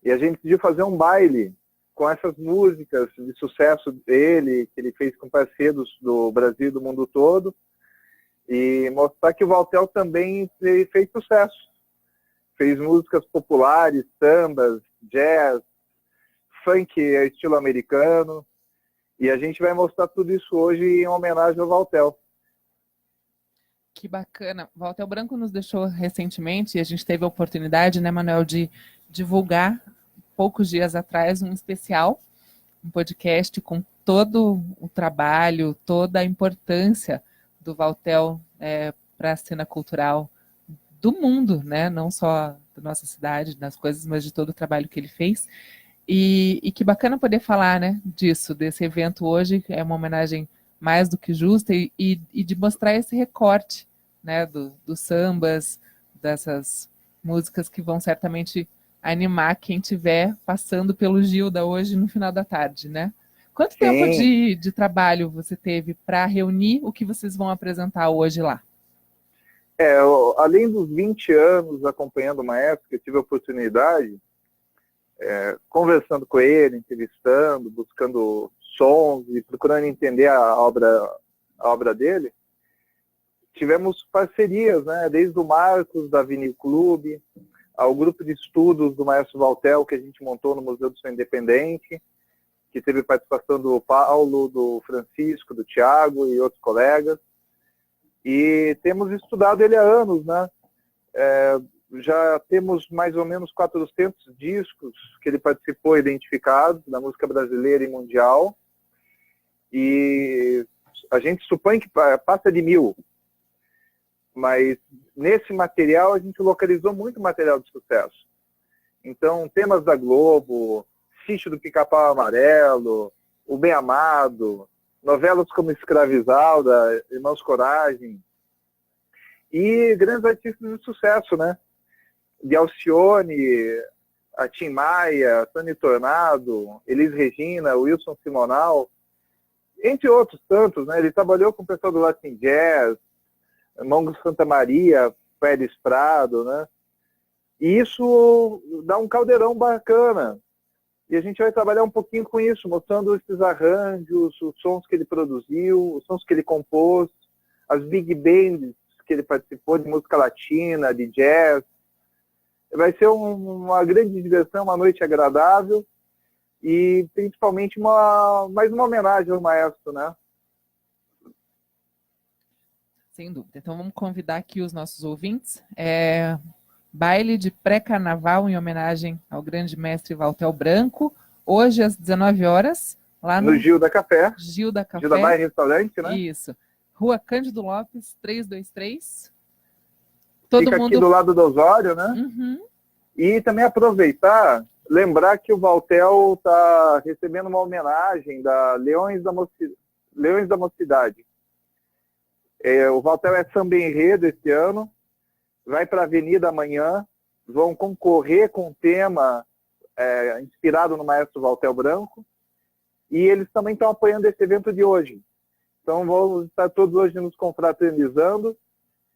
E a gente decidiu fazer um baile com essas músicas de sucesso dele, que ele fez com parceiros do Brasil e do mundo todo, e mostrar que o Valtel também fez sucesso. Fez músicas populares, sambas, jazz, funk estilo americano, e a gente vai mostrar tudo isso hoje em homenagem ao Valtel. Que bacana. Valtel Branco nos deixou recentemente, e a gente teve a oportunidade, né, Manuel, de divulgar, poucos dias atrás, um especial, um podcast com todo o trabalho, toda a importância do Valtel para a cena cultural do mundo, né, não só da nossa cidade, das coisas, mas de todo o trabalho que ele fez. E que bacana poder falar, né, disso, desse evento hoje, que é uma homenagem mais do que justa, e de mostrar esse recorte, né, dos sambas, dessas músicas que vão certamente animar quem estiver passando pelo Gilda hoje no final da tarde, né? Quanto tempo de trabalho você teve para reunir o que vocês vão apresentar hoje lá? Além dos 20 anos acompanhando o maestro, que eu tive a oportunidade, conversando com ele, entrevistando, buscando sons e procurando entender a obra dele, tivemos parcerias, né, desde o Marcos, da Vinil Clube, ao grupo de estudos do maestro Valtel, que a gente montou no Museu do Som Independente, que teve participação do Paulo, do Francisco, do Tiago e outros colegas. E temos estudado ele há anos, né? Já temos mais ou menos 400 discos que ele participou identificados na música brasileira e mundial. E a gente supõe que passa de 1000. Mas nesse material a gente localizou muito material de sucesso. Então, temas da Globo, Sítio do Pica-Pau Amarelo, O Bem Amado, novelas como Escravizalda, Irmãos Coragem, e grandes artistas de sucesso, né? De Alcione, a Tim Maia, Tony Tornado, Elis Regina, Wilson Simonal, entre outros tantos, né? Ele trabalhou com o pessoal do Latin Jazz, Mongo Santa Maria, Pérez Prado, né? E isso dá um caldeirão bacana. E a gente vai trabalhar um pouquinho com isso, mostrando esses arranjos, os sons que ele produziu, os sons que ele compôs, as big bands que ele participou de música latina, de jazz. Vai ser uma grande diversão, uma noite agradável e principalmente mais uma homenagem ao maestro, né? Sem dúvida. Então vamos convidar aqui os nossos ouvintes. Baile de pré-carnaval em homenagem ao grande mestre Valtel Branco, hoje às 19 horas, lá no Gil da Café. Gil da Café. Gil da Bairro Restaurante, né? Isso. Rua Cândido Lopes, 323. Fica aqui do lado do Osório, né? Uhum. E também aproveitar, lembrar que o Valtel está recebendo uma homenagem da Leões da Mocidade. O Valtel é samba enredo esse ano, vai para a Avenida amanhã, vão concorrer com um tema inspirado no maestro Valtel Branco, e eles também estão apoiando esse evento de hoje. Então vamos estar todos hoje nos confraternizando,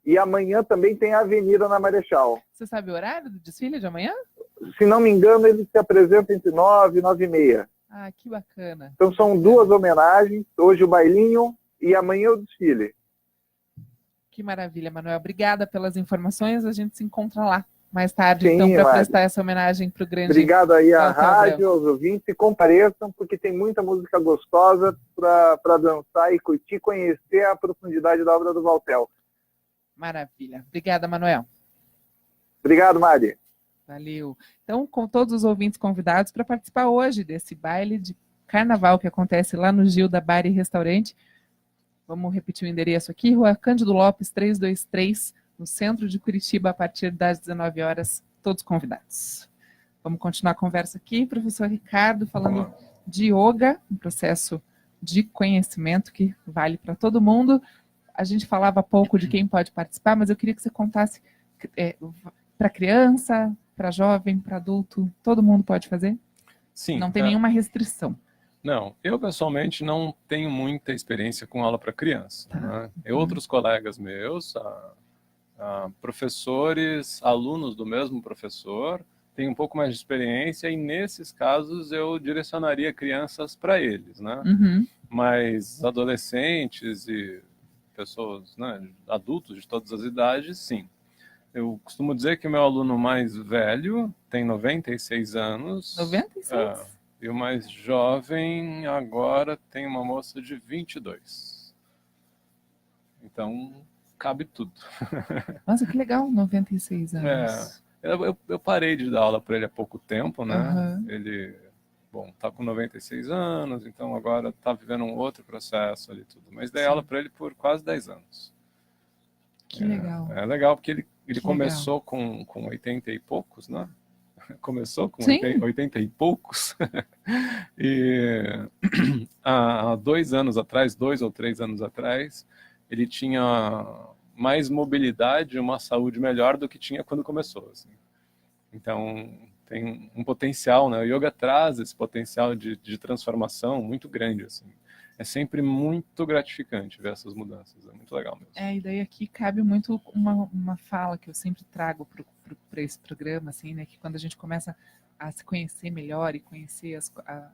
e amanhã também tem a Avenida na Marechal. Você sabe o horário do desfile de amanhã? Se não me engano, ele se apresenta entre 9 e 9h30. Ah, que bacana. Então são duas homenagens, hoje o bailinho e amanhã o desfile. Que maravilha, Manuel. Obrigada pelas informações. A gente se encontra lá mais tarde, Sim, então, para Mari. prestar essa homenagem para o grande... Obrigado aí à Valtel rádio, Branco. aos ouvintes, e compareçam, porque tem muita música gostosa para dançar e curtir, conhecer a profundidade da obra do Valtel. Maravilha. Obrigada, Manuel. Obrigado, Mari. Valeu. Então, com todos os ouvintes convidados para participar hoje desse baile de carnaval que acontece lá no Gil da Bar e Restaurante. Vamos repetir o endereço aqui, Rua Cândido Lopes, 323, no centro de Curitiba, a partir das 19 horas, todos convidados. Vamos continuar a conversa aqui, professor Ricardo, falando de yoga, um processo de conhecimento que vale para todo mundo. A gente falava pouco de quem pode participar, mas eu queria que você contasse para criança, para jovem, para adulto, todo mundo pode fazer? Sim. Não tem nenhuma restrição. Não, eu pessoalmente não tenho muita experiência com aula para criança. Tá. Né? E outros colegas meus, professores, alunos do mesmo professor, têm um pouco mais de experiência e nesses casos eu direcionaria crianças para eles, né? Uhum. Mas adolescentes e pessoas, né, adultos de todas as idades, sim. Eu costumo dizer que o meu aluno mais velho tem 96 anos. 96? E o mais jovem agora tem uma moça de 22. Então, cabe tudo. Nossa, que legal, 96 anos. Eu parei de dar aula para ele há pouco tempo, né? Uhum. Ele, tá com 96 anos, então agora está vivendo um outro processo ali tudo. Mas dei aula para ele por quase 10 anos. Que legal. É legal, porque ele começou legal. com 80 e poucos, né? Começou com Sim. 80 e poucos. E há 2 anos atrás, 2 ou 3 anos atrás, ele tinha mais mobilidade, uma saúde melhor do que tinha quando começou. Assim. Então, tem um potencial, né? O yoga traz esse potencial de transformação muito grande, assim. É sempre muito gratificante ver essas mudanças, é muito legal mesmo. E daí aqui cabe muito uma fala que eu sempre trago para esse programa, assim, né? Que quando a gente começa a se conhecer melhor e conhecer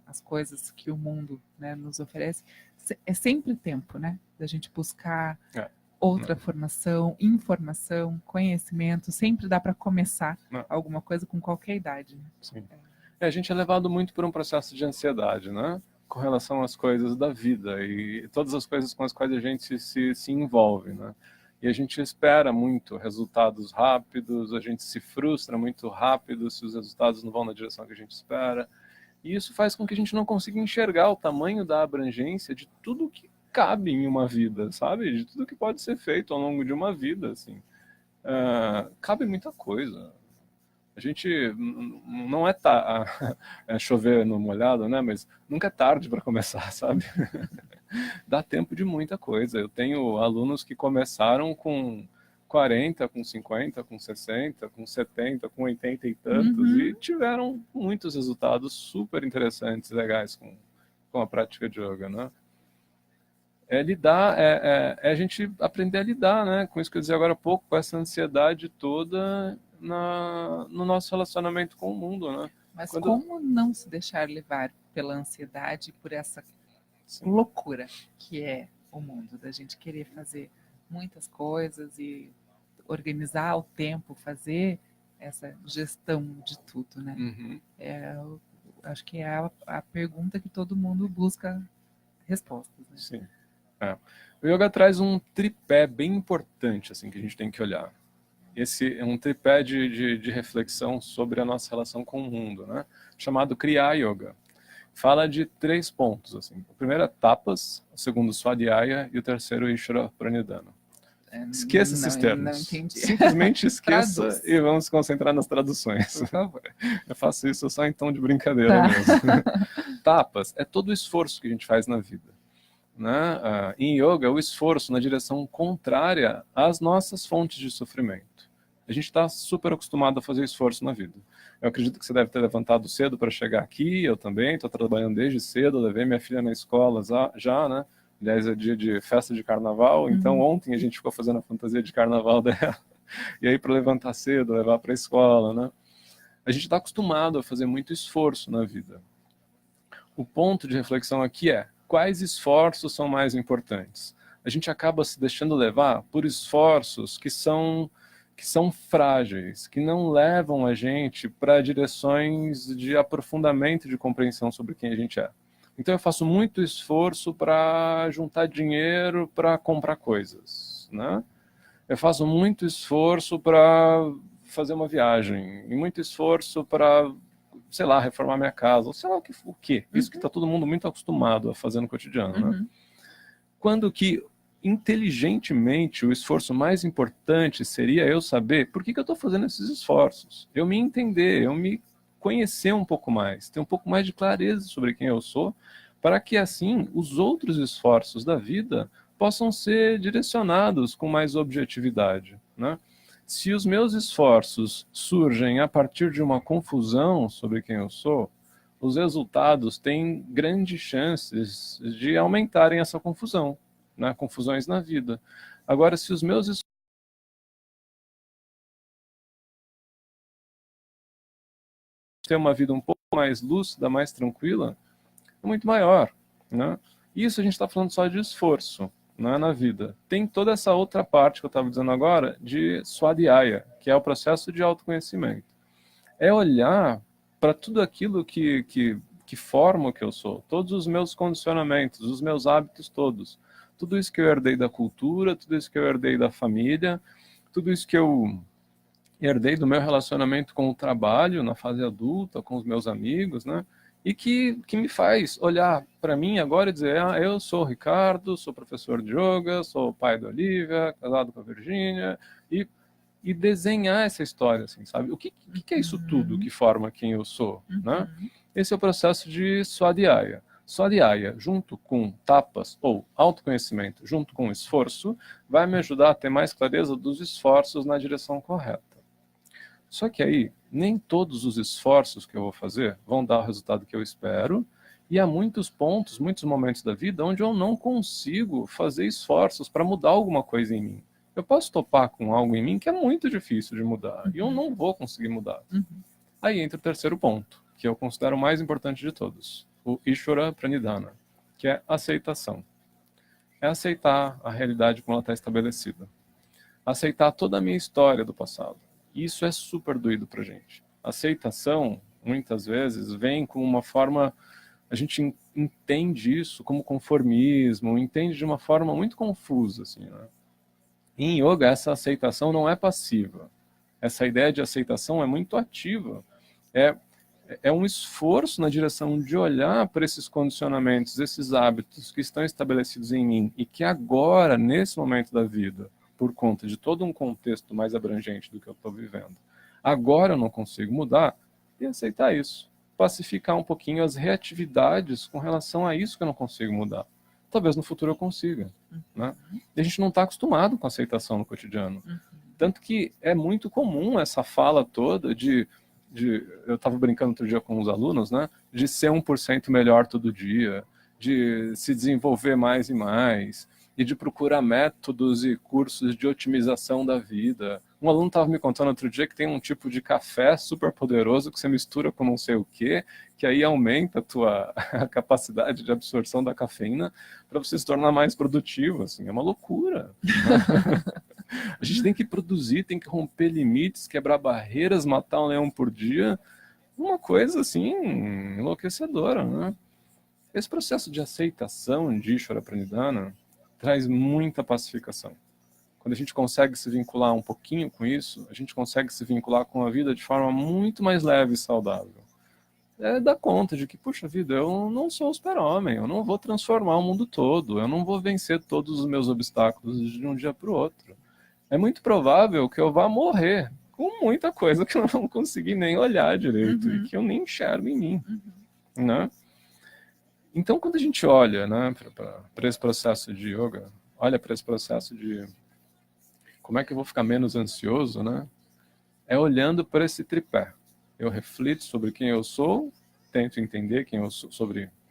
as coisas que o mundo, né, nos oferece, é sempre tempo, né? Da gente buscar outra formação, informação, conhecimento, sempre dá para começar alguma coisa com qualquer idade. Né? Sim. A gente é levado muito por um processo de ansiedade, né? Com relação às coisas da vida e todas as coisas com as quais a gente se envolve, né? E a gente espera muito resultados rápidos, a gente se frustra muito rápido se os resultados não vão na direção que a gente espera. E isso faz com que a gente não consiga enxergar o tamanho da abrangência de tudo que cabe em uma vida, sabe? De tudo que pode ser feito ao longo de uma vida, assim. Cabe muita coisa. A gente não é chover no molhado, né? Mas nunca é tarde para começar, sabe? Dá tempo de muita coisa. Eu tenho alunos que começaram com 40, com 50, com 60, com 70, com 80 e tantos, e tiveram muitos resultados super interessantes, legais com a prática de yoga, né? É a gente aprender a lidar, né? Com isso que eu dizia agora há pouco, com essa ansiedade toda no nosso relacionamento com o mundo, né? Mas como não se deixar levar pela ansiedade, por essa loucura que é o mundo, da gente querer fazer muitas coisas e organizar o tempo, fazer essa gestão de tudo, né? Acho que é a pergunta que todo mundo busca respostas, né? Sim. O yoga traz um tripé bem importante, assim, que a gente tem que olhar. Esse é um tripé de reflexão sobre a nossa relação com o mundo, né? Chamado Kriya Yoga. Fala de 3 pontos, assim. O primeiro é tapas, o segundo Swadhyaya e o terceiro Ishvara Pranidhana. Esqueça esses termos. Não entendi. Simplesmente esqueça e vamos se concentrar nas traduções. Por favor. Eu faço isso só em tom de brincadeira mesmo. Tapas é todo o esforço que a gente faz na vida. Né? Em yoga, o esforço na direção contrária às nossas fontes de sofrimento. A gente está super acostumado a fazer esforço na vida. Eu acredito que você deve ter levantado cedo para chegar aqui, eu também, estou trabalhando desde cedo, levei minha filha na escola já, né? Aliás, é dia de festa de carnaval, então ontem a gente ficou fazendo a fantasia de carnaval dela, e aí para levantar cedo, levar para a escola, né? A gente está acostumado a fazer muito esforço na vida. O ponto de reflexão aqui é: quais esforços são mais importantes? A gente acaba se deixando levar por esforços que são frágeis, que não levam a gente para direções de aprofundamento de compreensão sobre quem a gente é. Então eu faço muito esforço para juntar dinheiro para comprar coisas, né? Eu faço muito esforço para fazer uma viagem, e muito esforço para, sei lá, reformar minha casa, ou sei lá o quê. Isso que está todo mundo muito acostumado a fazer no cotidiano, né? Quando que, inteligentemente, o esforço mais importante seria eu saber por que eu estou fazendo esses esforços. Eu me entender, eu me conhecer um pouco mais, ter um pouco mais de clareza sobre quem eu sou, para que, assim, os outros esforços da vida possam ser direcionados com mais objetividade, né? Se os meus esforços surgem a partir de uma confusão sobre quem eu sou, os resultados têm grandes chances de aumentarem essa confusão, né? Confusões na vida. Agora, se os meus esforços ter uma vida um pouco mais lúcida, mais tranquila, é muito maior, né? Isso a gente está falando só de esforço, né, na vida. Tem toda essa outra parte que eu estava dizendo agora de Swadhyaya, que é o processo de autoconhecimento. É olhar para tudo aquilo que forma o que eu sou, todos os meus condicionamentos, os meus hábitos todos, tudo isso que eu herdei da cultura, tudo isso que eu herdei da família, tudo isso que eu herdei do meu relacionamento com o trabalho na fase adulta, com os meus amigos, né? E que me faz olhar para mim agora e dizer: eu sou o Ricardo, sou professor de yoga, sou o pai da Olivia, casado com a Virgínia, e desenhar essa história, assim, sabe? O que é isso tudo que forma quem eu sou, né? Esse é o processo de Swadhyaya. Swadhyaya, junto com tapas, ou autoconhecimento, junto com esforço, vai me ajudar a ter mais clareza dos esforços na direção correta. Só que aí, nem todos os esforços que eu vou fazer vão dar o resultado que eu espero, e há muitos pontos, muitos momentos da vida onde eu não consigo fazer esforços para mudar alguma coisa em mim. Eu posso topar com algo em mim que é muito difícil de mudar, e eu não vou conseguir mudar. Aí entra o terceiro ponto, que eu considero o mais importante de todos, o Ishvara Pranidhana, que é aceitação. É aceitar a realidade como ela está estabelecida. Aceitar toda a minha história do passado. Isso é super doído pra gente. Aceitação, muitas vezes, vem com uma forma... A gente entende isso como conformismo, entende de uma forma muito confusa, assim, né? Em yoga, essa aceitação não é passiva. Essa ideia de aceitação é muito ativa. É um esforço na direção de olhar para esses condicionamentos, esses hábitos que estão estabelecidos em mim e que agora, nesse momento da vida, por conta de todo um contexto mais abrangente do que eu estou vivendo, agora eu não consigo mudar, e aceitar isso. Pacificar um pouquinho as reatividades com relação a isso que eu não consigo mudar. Talvez no futuro eu consiga. Né? E a gente não está acostumado com a aceitação no cotidiano. Tanto que é muito comum essa fala toda eu estava brincando outro dia com os alunos, né, de ser 1% melhor todo dia, de se desenvolver mais e mais, e de procurar métodos e cursos de otimização da vida. Um aluno estava me contando outro dia que tem um tipo de café super poderoso que você mistura com não sei o quê, que aí aumenta a capacidade de absorção da cafeína para você se tornar mais produtivo. Assim, é uma loucura. A gente tem que produzir, tem que romper limites, quebrar barreiras, matar um leão por dia. Uma coisa assim, enlouquecedora, né? Esse processo de aceitação de Ishvara Pranidhana traz muita pacificação. Quando a gente consegue se vincular um pouquinho com isso, a gente consegue se vincular com a vida de forma muito mais leve e saudável. Dá conta de que, puxa vida, eu não sou o super-homem, eu não vou transformar o mundo todo, eu não vou vencer todos os meus obstáculos de um dia para o outro. É muito provável que eu vá morrer com muita coisa que eu não consegui nem olhar direito e que eu nem enxergo em mim. Né? Então, quando a gente olha, né, para esse processo de yoga, olha para esse processo de como é que eu vou ficar menos ansioso, né? É olhando para esse tripé. Eu reflito sobre quem eu sou, tento entender quem eu sou,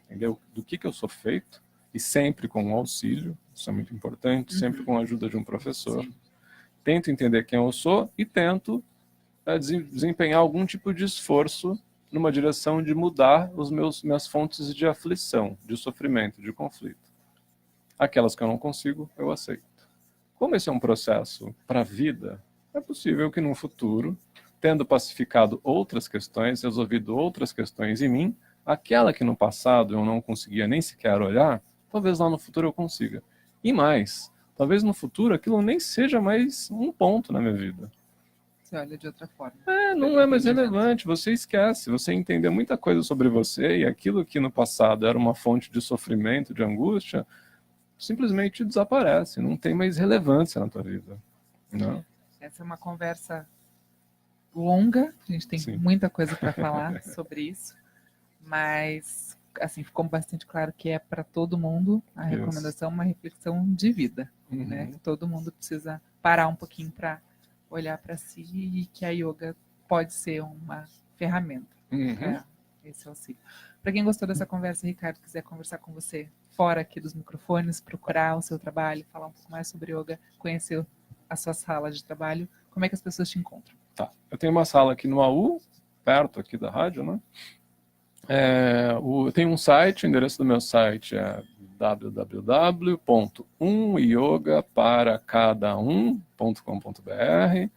entender do que eu sou feito, e sempre com um auxílio, isso é muito importante, sempre com a ajuda de um professor. Sim. Tento entender quem eu sou e tento desempenhar algum tipo de esforço numa direção de mudar minhas fontes de aflição, de sofrimento, de conflito. Aquelas que eu não consigo, eu aceito. Como esse é um processo para a vida, é possível que no futuro, tendo pacificado outras questões, resolvido outras questões em mim, aquela que no passado eu não conseguia nem sequer olhar, talvez lá no futuro eu consiga. E mais, talvez no futuro aquilo nem seja mais um ponto na minha vida. Você olha de outra forma. Não é mais relevante, você esquece, você entender muita coisa sobre você e aquilo que no passado era uma fonte de sofrimento, de angústia, simplesmente desaparece, não tem mais relevância na tua vida. Não? Essa é uma conversa longa, a gente tem muita coisa para falar sobre isso, mas assim, ficou bastante claro que é para todo mundo a recomendação, uma reflexão de vida. Né? Todo mundo precisa parar um pouquinho para olhar para si e que a yoga pode ser uma ferramenta. Esse auxílio. Para quem gostou dessa conversa, Ricardo, quiser conversar com você fora aqui dos microfones, procurar o seu trabalho, falar um pouco mais sobre yoga, conhecer a sua sala de trabalho, como é que as pessoas te encontram? Tá. Eu tenho uma sala aqui no AU, perto aqui da rádio, né? Eu tenho um site, o endereço do meu site é www.umyogaparacadaum.com.br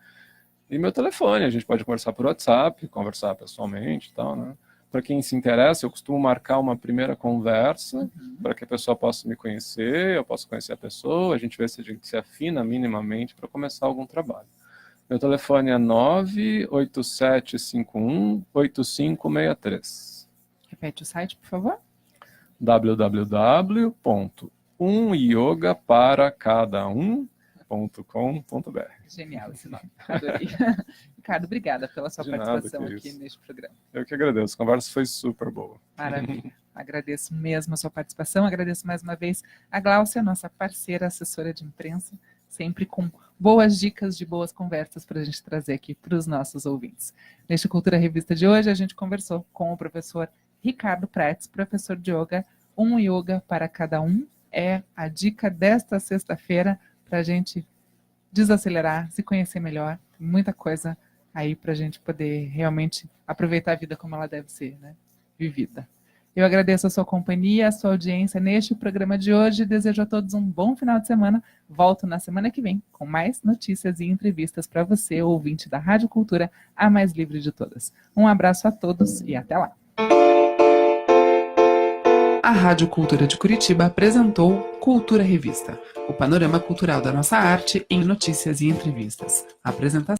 e meu telefone, a gente pode conversar por WhatsApp, conversar pessoalmente e tal, né? Para quem se interessa, eu costumo marcar uma primeira conversa para que a pessoa possa me conhecer, eu possa conhecer a pessoa, a gente vê se a gente se afina minimamente para começar algum trabalho. Meu telefone é 98751-8563. Repete o site, por favor. www.umyogaparacadaum.com.br. Genial esse nome, adorei. Ricardo, obrigada pela sua participação aqui neste programa. Eu que agradeço, a conversa foi super boa. Maravilha, agradeço mesmo a sua participação, agradeço mais uma vez a Gláucia, nossa parceira, assessora de imprensa, sempre com boas dicas de boas conversas para a gente trazer aqui para os nossos ouvintes. Neste Cultura Revista de hoje, a gente conversou com o professor Ricardo Prates, professor de yoga, um yoga para cada um, é a dica desta sexta-feira para a gente desacelerar, se conhecer melhor, tem muita coisa aí para a gente poder realmente aproveitar a vida como ela deve ser, né? Vivida. Eu agradeço a sua companhia, a sua audiência neste programa de hoje, desejo a todos um bom final de semana, volto na semana que vem com mais notícias e entrevistas para você, ouvinte da Rádio Cultura, a mais livre de todas. Um abraço a todos e até lá! A Rádio Cultura de Curitiba apresentou Cultura Revista, o panorama cultural da nossa arte em notícias e entrevistas. Apresentação